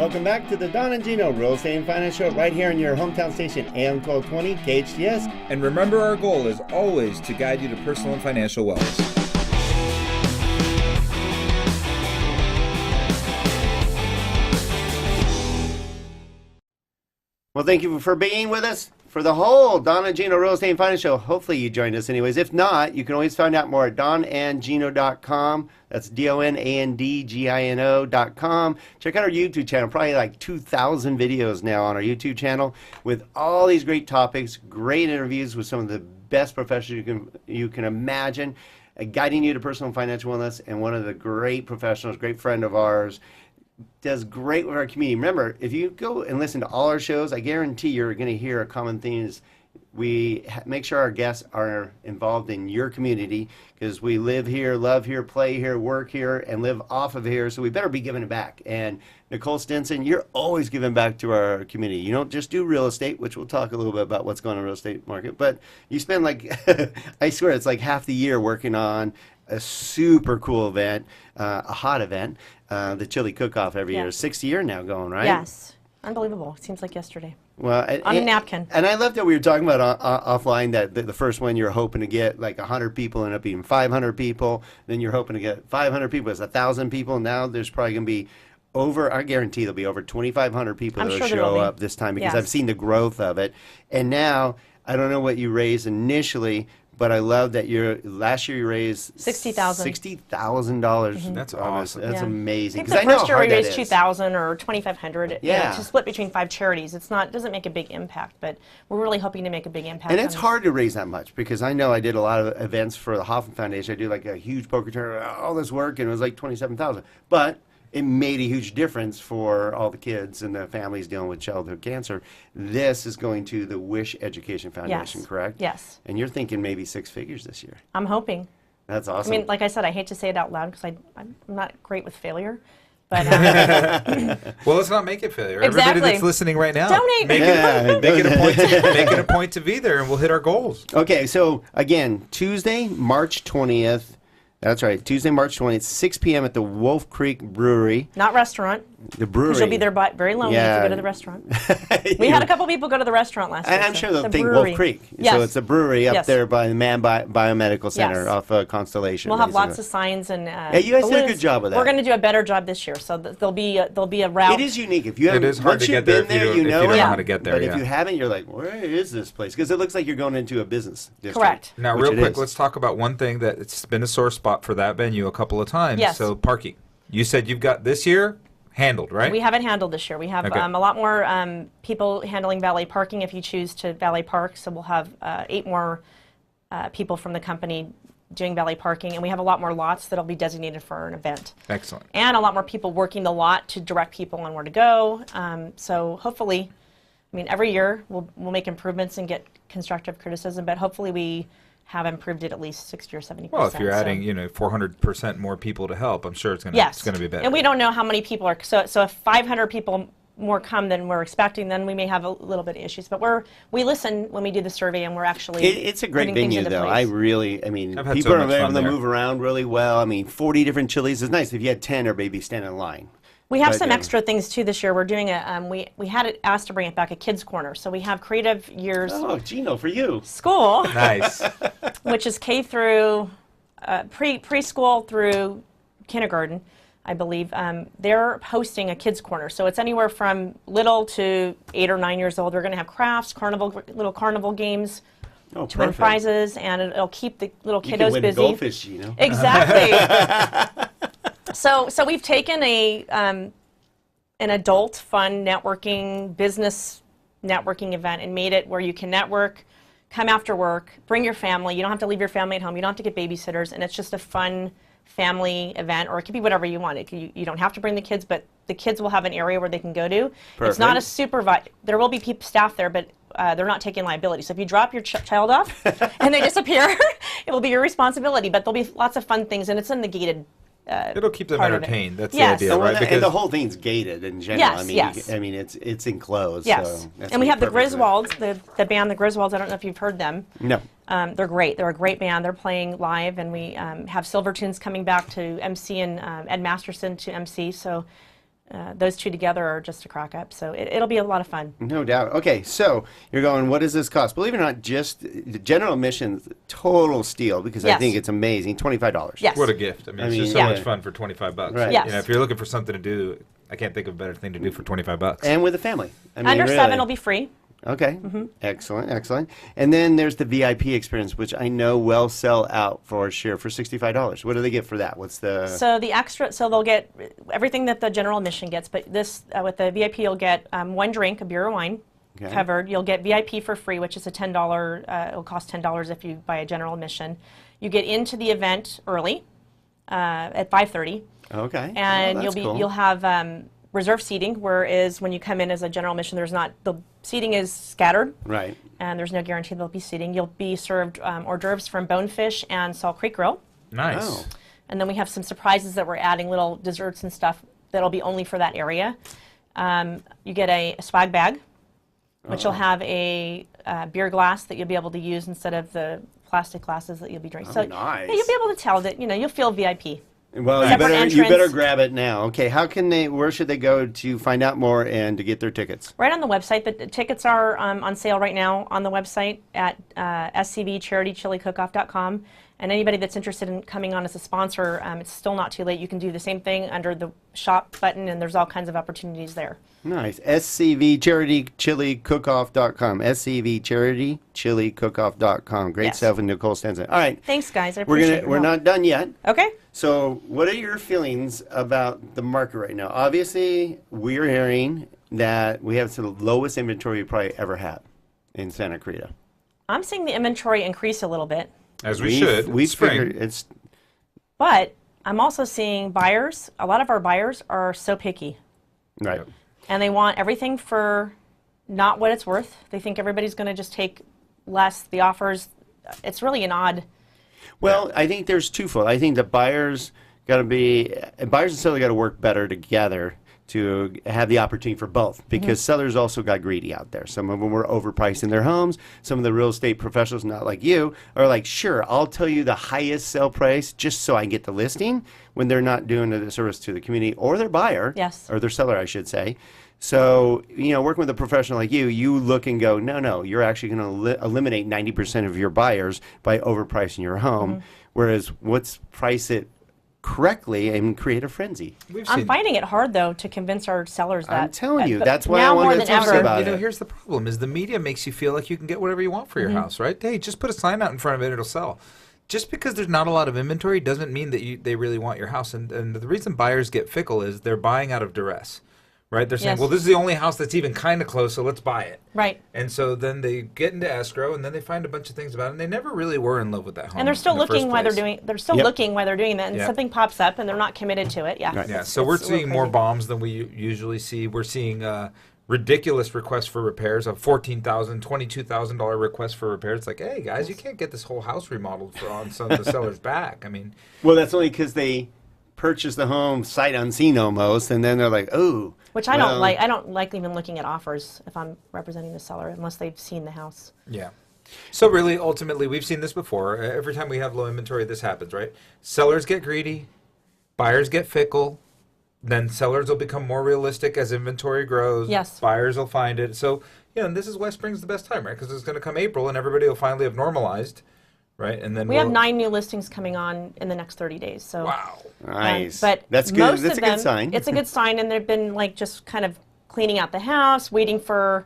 welcome back to the Don and Gino Real Estate and Finance Show right here on your hometown station, AM 1220 KHTS. And remember, our goal is always to guide you to personal and financial wellness. Well, thank you for being with us for the whole Don and Gino Real Estate and Finance Show. Hopefully you joined us anyways. If not, you can always find out more at donandgino.com. That's donandgino.com. Check out our YouTube channel. Probably like 2,000 videos now on our YouTube channel with all these great topics, great interviews with some of the best professionals you can imagine, guiding you to personal and financial wellness. And one of the great professionals, great friend of ours, does great with our community. Remember, if you go and listen to all our shows, I guarantee you're going to hear a common theme is we make sure our guests are involved in your community because we live here, love here, play here, work here, and live off of here, so we better be giving it back. And Nicole Stinson, you're always giving back to our community. You don't just do real estate, which we'll talk a little bit about what's going on in the real estate market, but you spend like, I swear, it's like half the year working on a super cool event, a hot event, the Chili-Cookoff every year. 6th year now going, right? Yes. Unbelievable. It seems like yesterday. Well, on a napkin. And I love that we were talking about offline that the first one you're hoping to get like 100 people, end up being 500 people. Then you're hoping to get 500 people. It's 1,000 people. Now there's probably going to be over, I guarantee there'll be over 2,500 people that will show up this time because I've seen the growth of it. And now, I don't know what you raised initially, but I love that last year you raised $60,000. $60,000. That's awesome. That's amazing. I think the first year we raised $2,000 or $2,500. Yeah. To split between 5 charities. It doesn't make a big impact, but we're really hoping to make a big impact. And it's hard to raise that much because I know I did a lot of events for the Hoffman Foundation. I do like a huge poker tournament, all this work, and it was like $27,000. But it made a huge difference for all the kids and the families dealing with childhood cancer. This is going to the Wish Education Foundation, correct? Yes. And you're thinking maybe 6 figures this year. I'm hoping. That's awesome. I mean, like I said, I hate to say it out loud because I'm not great with failure. But well, let's not make it failure. Exactly. Everybody that's listening right now, donate. Make it a point to be there, and we'll hit our goals. Okay, so again, Tuesday, March 20th. That's right, Tuesday, March 20th, 6 p.m. at the Wolf Creek Brewery. Not restaurant. The brewery. Because you'll be there very lonely if you go to the restaurant. We had a couple people go to the restaurant last year. And I'm sure they'll think Wolf Creek. Yes. So it's a brewery up there by the Biomedical Center off Constellation. We'll have lots of signs and you guys did a good job of that. We're going to do a better job this year, so there'll be a route. It is unique. If you haven't, it is hard once to you've get there been there, you know how to get there. But if you haven't, you're like, where is this place? Because it looks like you're going into a business district. Correct. Now, real quick, let's talk about one thing that it's been a sore spot for that venue a couple of times. Yes. So parking. You said you've got this year handled, right? We have it handled this year. We have a lot more people handling valet parking if you choose to valet park. So we'll have 8 more people from the company doing valet parking, and we have a lot more lots that'll be designated for an event. Excellent. And a lot more people working the lot to direct people on where to go. So hopefully, I mean, every year we'll make improvements and get constructive criticism, but hopefully we have improved it at least 60 or 70%. Well, if you're adding, 400% more people to help, I'm sure it's going to be better. And we don't know how many people are. So if 500 people more come than we're expecting, then we may have a little bit of issues. But we listen when we do the survey, and we're actually it's a great venue, though. People are able to move around really well. I mean, 40 different Chili's is nice. If you had 10, everybody be standing in line. We have some extra things too this year. We're doing we had it asked to bring it back, a kids corner. So we have Creative Years. Oh, Gino, for you. School. Nice. Which is K through preschool through kindergarten, I believe. They're hosting a kids corner. So it's anywhere from little to 8 or 9 years old. They're going to have crafts, little carnival games. To win prizes, and it'll keep the little kiddos you can win busy. Goldfish, Gino. Exactly. So we've taken an adult fun networking, business networking event and made it where you can network, come after work, bring your family. You don't have to leave your family at home. You don't have to get babysitters, and it's just a fun family event, or it could be whatever you want. You don't have to bring the kids, but the kids will have an area where they can go to. Perfect. It's not a supervised. There will be staff there, but they're not taking liability. So if you drop your child off and they disappear, it will be your responsibility. But there'll be lots of fun things, and it's in the gated. It'll keep them entertained. That's the Yes. idea, right? And the whole thing's gated in general. Yes, I mean, it's enclosed. Yes. So and we have the Griswolds, the band, the Griswolds. I don't know if you've heard them. No. They're great. They're a great band. They're playing live, and we have Silvertoons coming back to MC and Ed Masterson to MC. So those two together are just a crack up. So it'll be a lot of fun. No doubt. Okay, so you're going, what does this cost? Believe it or not, just the general admissions, total steal, because I Yes. think it's amazing, $25. Yes. What a gift. I mean, it's mean, just so yeah. much fun for $25. Right. Yes. You know, if you're looking for something to do, I can't think of a better thing to do for $25. And with a family. I mean, Under really. 7 will be free. Okay, excellent, excellent. And then there's the VIP experience, which I know will sell out for sure for $65. What do they get for that? What's the... So the extra, so they'll get everything that the general admission gets, but this, with the VIP, you'll get one drink, a beer or wine, Okay. covered. You'll get VIP for free, which is a $10, it'll cost $10 if you buy a general admission. You get into the event early, at 5:30. Okay. And Oh, that's cool. you'll have reserved seating, whereas when you come in as a general admission, there's not, the seating is scattered, Right. and there's no guarantee there'll be seating. You'll be served hors d'oeuvres from Bonefish and Salt Creek Grill. Nice. Oh. And then we have some surprises that we're adding, little desserts and stuff that'll be only for that area. You get a swag bag, which will have a beer glass that you'll be able to use instead of the plastic glasses that you'll be drinking. Oh, so nice. yeah, you'll be able to tell that, you'll feel VIP. Well, you Separate better entrance. grab it now. Okay, where should they go to find out more and to get their tickets? Right on the website. The tickets are on sale right now on the website at scvcharitychili-cookoff.com. And anybody that's interested in coming on as a sponsor, it's still not too late. You can do the same thing under the shop button, and there's all kinds of opportunities there. Nice. scvcharitychili-cookoff.com. scvcharitychili-cookoff.com. Great Yes. stuff with Nicole Stinson. All right. Thanks, guys. I appreciate your We're help. not done yet. Okay. So, what are your feelings about the market right now? Obviously, we're hearing that we have the lowest inventory we probably ever had in Santa Clarita. I'm seeing the inventory increase a little bit, As we should. We It's spring. figured it's but I'm also seeing buyers. A lot of our buyers are so picky, right. and they want everything for not what it's worth. They think everybody's going to just take less. The offers, it's really an odd. Well, I think there's twofold. I think the buyers and sellers got to work better together to have the opportunity for both, because sellers also got greedy out there. Some of them were overpricing their homes. Some of the real estate professionals, not like you, are like, sure, I'll tell you the highest sale price just so I can get the listing, when they're not doing a service to the community or their buyer, Yes. or their seller, I should say. So, working with a professional like you look and go, no, you're actually going to eliminate 90% of your buyers by overpricing your home. Whereas, price it correctly and create a frenzy. I'm finding it hard, though, to convince our sellers that. I'm telling you, but that's why I now wanted more to than talk ever. about You know, it. here's the problem: is the media makes you feel like you can get whatever you want for your house, right? Hey, just put a sign out in front of it; it'll sell. Just because there's not a lot of inventory doesn't mean that they really want your house. And the reason buyers get fickle is they're buying out of duress, right? They're saying, Yes. well, this is the only house that's even kind of close, so let's buy it. Right. And so then they get into escrow, and then they find a bunch of things about it, and they never really were in love with that home. And they're still in the first looking while they're place. doing. They're still Yep. looking while they're doing that, and Yep. something pops up, and they're not committed to it. Yeah. Right. Yeah, It's- so we're it's a little seeing more crazy. bombs than we usually see. We're seeing ridiculous requests for repairs, a $14,000, $22,000 request for repairs. It's like, hey guys, you can't get this whole house remodeled on some of the seller's back. I mean, Well, that's only because they purchased the home sight unseen almost, and then they're like, oh. Which I well, don't like. I don't like even looking at offers if I'm representing the seller unless they've seen the house. yeah. So really, ultimately, we've seen this before. Every time we have low inventory, this happens, right? Sellers get greedy, buyers get fickle. Then sellers will become more realistic as inventory grows. Yes. Buyers will find it. So, and this is why spring's the best time, right? Because it's going to come April and everybody will finally have normalized, right? And then We have 9 new listings coming on in the next 30 days. So. Wow. Nice. But that's good. most That's of a good them- sign. It's a good sign, and they've been like just kind of cleaning out the house, waiting for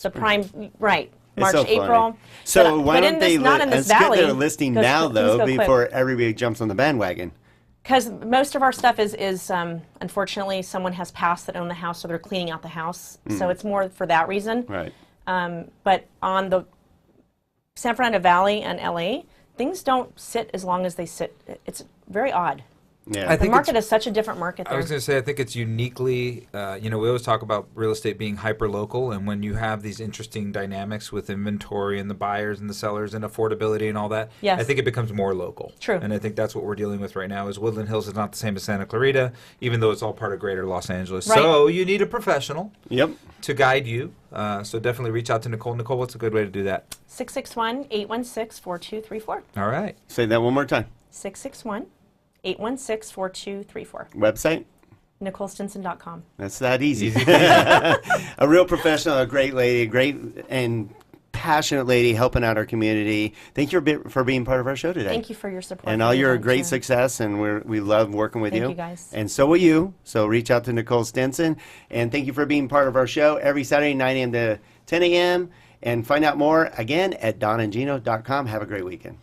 the prime, right? It's March, so funny. April. So But- why but don't in they this, not in this let's valley. get their listing Go now, please though, go quick. before everybody jumps on the bandwagon? Because most of our stuff is unfortunately someone has passed that own the house, so they're cleaning out the house. So it's more for that reason. Right. But on the San Fernando Valley and LA, things don't sit as long as they sit. It's very odd. Yeah. I The think market is such a different market I there. was going to say, I think it's uniquely, we always talk about real estate being hyper-local, and when you have these interesting dynamics with inventory and the buyers and the sellers and affordability and all that, Yes. I think it becomes more local. True. And I think that's what we're dealing with right now is Woodland Hills is not the same as Santa Clarita, even though it's all part of greater Los Angeles. Right. So you need a professional Yep. to guide you. So definitely reach out to Nicole. Nicole, what's a good way to do that? 661-816-4234. All right. Say that one more time. 661-816-4234. Website? NicoleStinson.com. That's that easy. Easy. A real professional, a great lady, a great and passionate lady helping out our community. Thank you for being part of our show today. Thank you for your support. And for all the your event, great too. success, and we love working with you. Thank you, guys. And so will you. So reach out to Nicole Stinson. And thank you for being part of our show every Saturday, 9 a.m. to 10 a.m. And find out more, again, at donandgino.com. Have a great weekend.